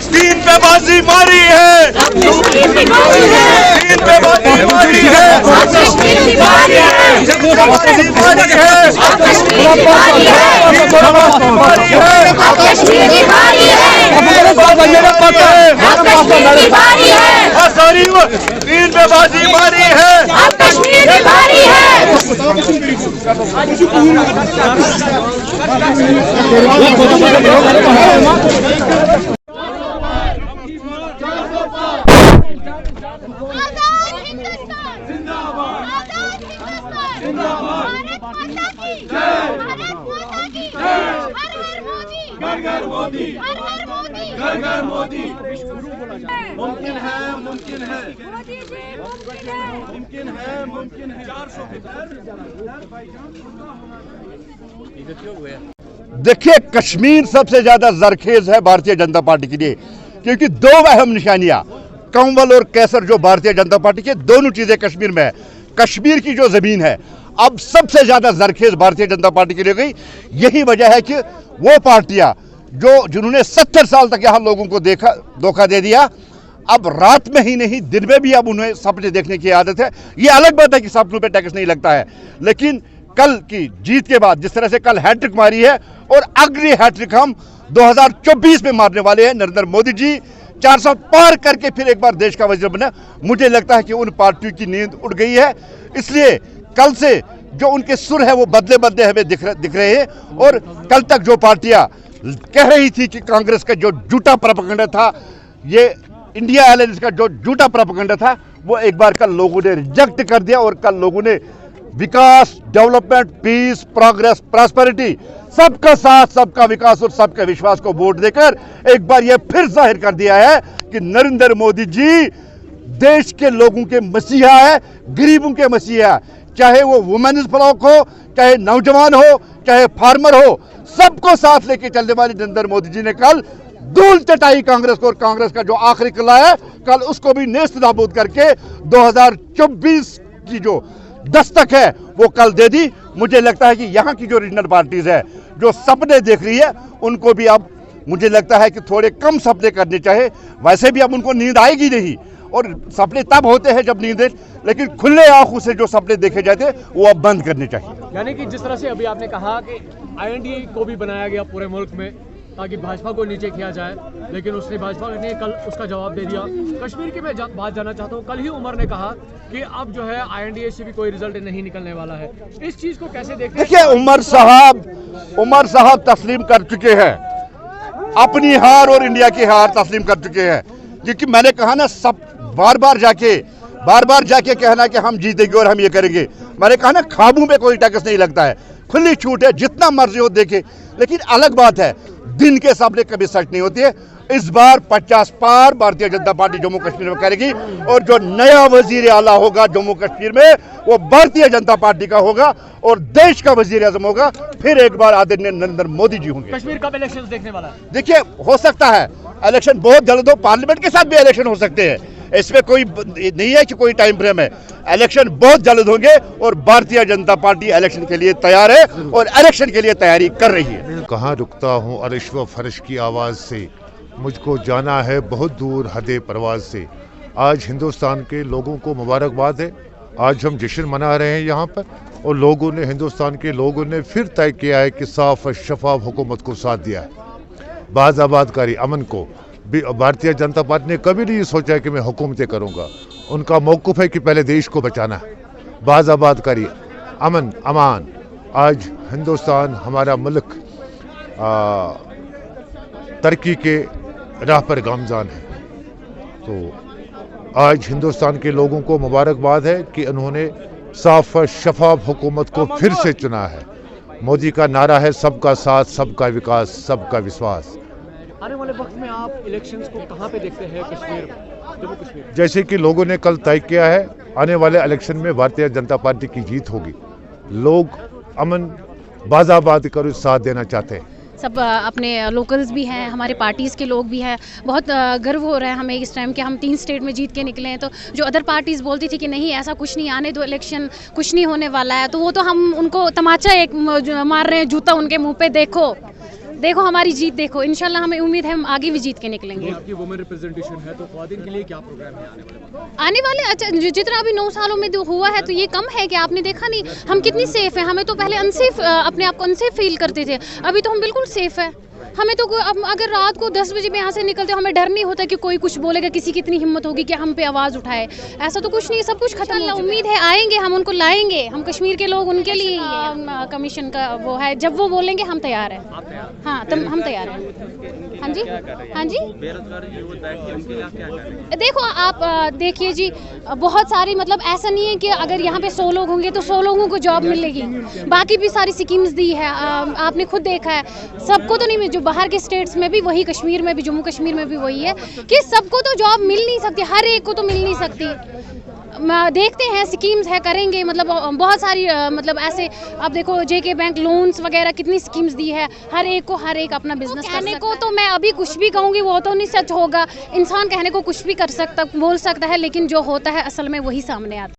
तीन पे बाजी मारी है, तीन पे बाजी मारी है, तीन पे बाजी मारी है। घर घर मोदी, घर घर मोदी। मुमकिन है, मुमकिन है, मुमकिन है, मुमकिन है। 400 देखिए, कश्मीर सबसे ज्यादा जरखेज है भारतीय जनता पार्टी के लिए, क्योंकि दो अहम निशानियां कंवल और कैसर जो भारतीय जनता पार्टी के दोनों चीजें कश्मीर में है। कश्मीर की जो जमीन है अब सबसे ज्यादा जरखेज भारतीय जनता पार्टी के लिए गई। यही वजह है कि वो पार्टियां जिन्होंने 70 साल तक यहां लोगों को धोखा दे दिया, अब रात में ही नहीं दिन में भी अब उन्हें सपने देखने की आदत है। ये अलग बात है कि सपनों पे टैक्स नहीं लगता है, लेकिन कल की जीत के बाद जिस तरह से कल हैट्रिक मारी है और अगली हैट्रिक हम 2024 में मारने वाले हैं। नरेंद्र मोदी जी 400 पार करके फिर एक बार देश का वजीर बना। मुझे लगता है कि उन पार्टियों की नींद उड़ गई है, इसलिए कल से जो उनके सुर है वो बदले बदले हमें दिख रहे हैं। और कल तक जो पार्टियां कह रही थी कि कांग्रेस का जो झूठा प्रोपेगेंडा था, ये इंडिया अलायंस का जो झूठा प्रोपेगेंडा था, वो एक बार कल लोगों ने रिजेक्ट कर दिया। और कल लोगों ने विकास, डेवलपमेंट, पीस, प्रोग्रेस, प्रॉस्पेरिटी, सबका साथ, सबका विकास और सबका विश्वास को वोट देकर एक बार यह फिर जाहिर कर दिया है कि नरेंद्र मोदी जी देश के लोगों के मसीहा है, गरीबों के मसीहा है। चाहे वो वुमेन्स ब्लॉक हो, चाहे नौजवान हो, चाहे फार्मर हो, सबको साथ लेके चलने वाले नरेंद्र मोदी जी ने कल धूल चटाई कांग्रेस को, और कांग्रेस का जो आखिरी किला है कल उसको भी नेस्त नाबूद करके 2024 की जो दस्तक है वो कल दे दी। मुझे लगता है कि यहाँ की जो रीजनल पार्टीज है जो सपने देख रही है, उनको भी अब मुझे लगता है कि थोड़े कम सपने करने चाहिए। वैसे भी अब उनको नींद आएगी नहीं, और सपने तब होते हैं जब नींद, लेकिन खुले आंखों से जो सपने देखे जाते हैं वो अब बंद करने चाहिए। यानी कि जिस तरह से अभी आपने कहा कि INDA को भी बनाया गया पूरे मुल्क में ताकि भाजपा को नीचे किया जाए, लेकिन उसने भाजपा ने कल उसका जवाब दे दिया। कश्मीर की मैं बात जानना चाहता हूँ। कल ही उमर ने कहा कि अब जो है INDA से भी कोई रिजल्ट नहीं निकलने वाला है। इस चीज को कैसे देखते हैं? देखिए, उमर साहब तस्लीम कर चुके हैं अपनी हार और इंडिया की हार तस्लीम कर चुके हैं। क्योंकि मैंने कहा ना, सब बार बार जाके कहना कि हम जीतेंगे और हम ये करेंगे। मैंने कहा ना, ख्वाबों में कोई टैक्स नहीं लगता है, खुली छूट है, जितना मर्जी हो देखे। लेकिन अलग बात है, दिन के सपने कभी सच नहीं होती है। इस बार 50 पार भारतीय जनता पार्टी जम्मू कश्मीर में करेगी, और जो नया वजीर आला होगा जम्मू कश्मीर में वो भारतीय जनता पार्टी का होगा और देश का वजीर आजम होगा। फिर एक बार आदरणीय नरेंद्र मोदी जी होंगे। कश्मीर कब इलेक्शन देखने वाला है? देखिए, हो सकता है इलेक्शन बहुत जल्द हो, पार्लियामेंट के साथ भी इलेक्शन हो सकते हैं, इसमें कोई नहीं है कि कोई टाइम फ्रेम है। इलेक्शन बहुत जल्द होंगे और भारतीय जनता पार्टी इलेक्शन के लिए तैयार है और इलेक्शन के लिए तैयारी कर रही है। कहाँ रुकता हूँ अरिश व फर्श की आवाज़ से, मुझको जाना है बहुत दूर हदे परवाज से। आज हिंदुस्तान के लोगों को मुबारकबाद है। आज हम जश्न मना रहे हैं यहाँ पर, और लोगों ने, हिंदुस्तान के लोगों ने फिर तय किया है कि साफ और शफाफ हुकूमत को साथ दिया है। बाज़ाबादकारी, अमन को भारतीय जनता पार्टी ने कभी नहीं सोचा कि मैं हुकूमतें करूँगा। उनका मौक़िफ़ है कि पहले देश को बचाना है। बाज़ाबादकारी, अमन, अमान। आज हिंदुस्तान, हमारा मुल्क तरक्की के राह पर गामज़ान है। तो आज हिंदुस्तान के लोगों को मुबारकबाद है कि उन्होंने साफ और शफाफ हुकूमत को फिर से चुना है। मोदी का नारा है सबका साथ, सबका विकास, सबका विश्वास। आने वाले वक्त में आप इलेक्शंस को कहां पे देखते हैं कश्मीर, जम्मू कश्मीर? जैसे कि लोगों ने कल तय किया है, आने वाले इलेक्शन में भारतीय जनता पार्टी की जीत होगी। लोग अमन, बाज़ाबाद कर साथ देना चाहते हैं। सब अपने लोकल्स भी हैं, हमारे पार्टीज़ के लोग भी हैं। बहुत गर्व हो रहा है हमें इस टाइम कि हम 3 स्टेट में जीत के निकले हैं। तो जो अदर पार्टीज़ बोलती थी कि नहीं ऐसा कुछ नहीं, आने दो इलेक्शन, कुछ नहीं होने वाला है, तो वो तो हम उनको तमाचा एक मार रहे हैं, जूता उनके मुंह पे। देखो हमारी जीत देखो, इंशाल्लाह हमें उम्मीद है हम आगे भी जीत के निकलेंगे। आपकी वुमेन रिप्रेजेंटेशन है, तो ख्वातीन के लिए क्या प्रोग्राम है आने वाले? अच्छा, जितना अभी 9 सालों में जो हुआ है तो ये कम है कि आपने देखा नहीं हम कितनी सेफ हैं। हमें तो पहले अनसेफ, अपने आप को अनसेफ फील करते थे, अभी तो हम बिल्कुल सेफ है। हमें तो अब अगर रात को 10 बजे में यहाँ से निकलते हमें डर नहीं होता कि कोई कुछ बोलेगा, किसी की इतनी हिम्मत होगी कि हम पे आवाज़ उठाए। ऐसा तो कुछ नहीं, सब कुछ खत्म। उम्मीद है आएंगे, हम उनको लाएंगे, हम कश्मीर के लोग उनके लिए कमीशन का वो है, जब वो बोलेंगे हम तैयार हैं। हाँ हम तैयार हैं। हाँ जी हाँ जी। देखो आप देखिए जी, बहुत सारी मतलब ऐसा नहीं है कि अगर यहाँ पे 100 लोग होंगे तो 100 लोगों को जॉब मिलेगी। बाकी भी सारी स्कीम्स दी है, आपने खुद देखा है। सबको तो नहीं, जो बाहर के स्टेट्स में भी वही, कश्मीर में भी, जम्मू कश्मीर में भी वही है कि सबको तो जॉब मिल नहीं सकती, हर एक को तो मिल नहीं सकती। देखते हैं, स्कीम्स है, करेंगे। मतलब बहुत सारी मतलब ऐसे आप देखो JK बैंक लोन्स वगैरह कितनी स्कीम्स दी है, हर एक को हर एक अपना बिजनेस करने को। तो मैं अभी कुछ भी कहूँगी वो तो नहीं सच होगा। इंसान कहने को कुछ भी कर सकता, बोल सकता है, लेकिन जो होता है असल में वही सामने आता है।